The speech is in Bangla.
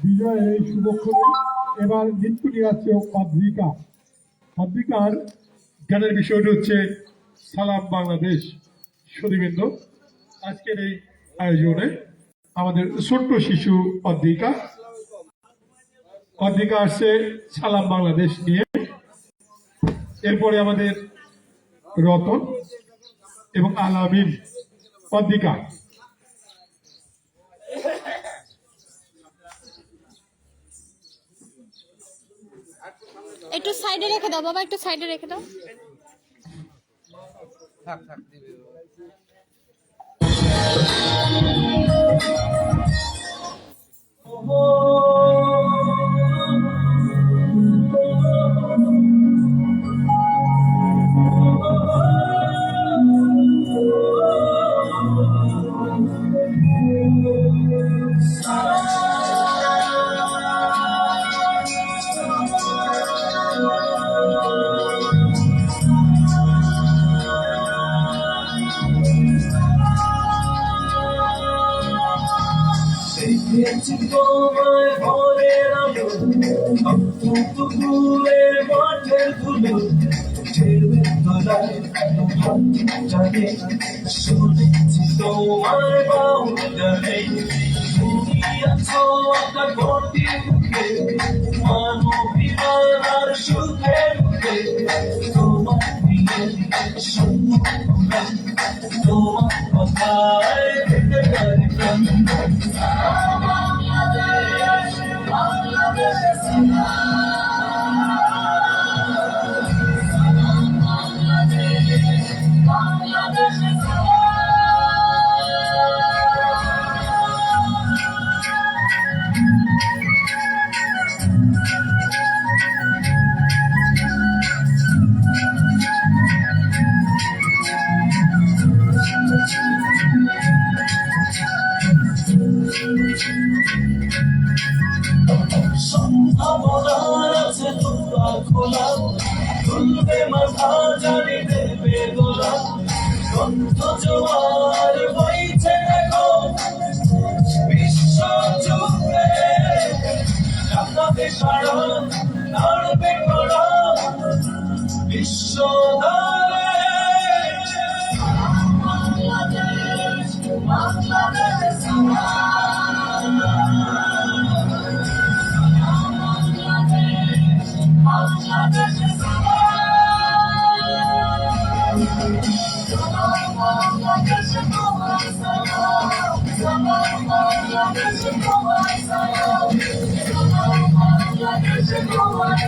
বিজয়ের এই শুভক্ষণে এবার নৃত্য নিয়ে আসছে অদ্রিকা। অদ্রিকার গানের বিষয়টি হচ্ছে সালাম বাংলাদেশ। সুধীবৃন্দ, আজকের এই আয়োজনে আমাদের ছোট্ট শিশু অদ্রিকা আসছে সালাম বাংলাদেশ নিয়ে। এরপরে আমাদের রতন এবং আলামিন। অদ্রিকা একটু সাইডে রেখে দাও বাবা, একটু সাইডে রেখে দাও। থাক থাক দিবে। তোমায় ভোরের আলো তুলে মাঠের ধুলো ঢেউয়ের তলায় জানে শুনেছি তোমার বাউল গানে তুমি আছো একটা গতি মুখে মানবিমান আর সুখে মুখে তোমার দিকে তোমার কথায় পেতে পারি প্রাণ। সম্ভাবনার আছে দুয়ার খোলা খুলবে মাথা জানি দেবে গোলা গ্রন্থ জোয়ার বইছে দেখো বিশ্ব জুড়ে কাঁদাবে সারা নাড়বে করা বিশ্ব দ্বারে বাংলাদেশ বাংলাদেশ Bangladesh,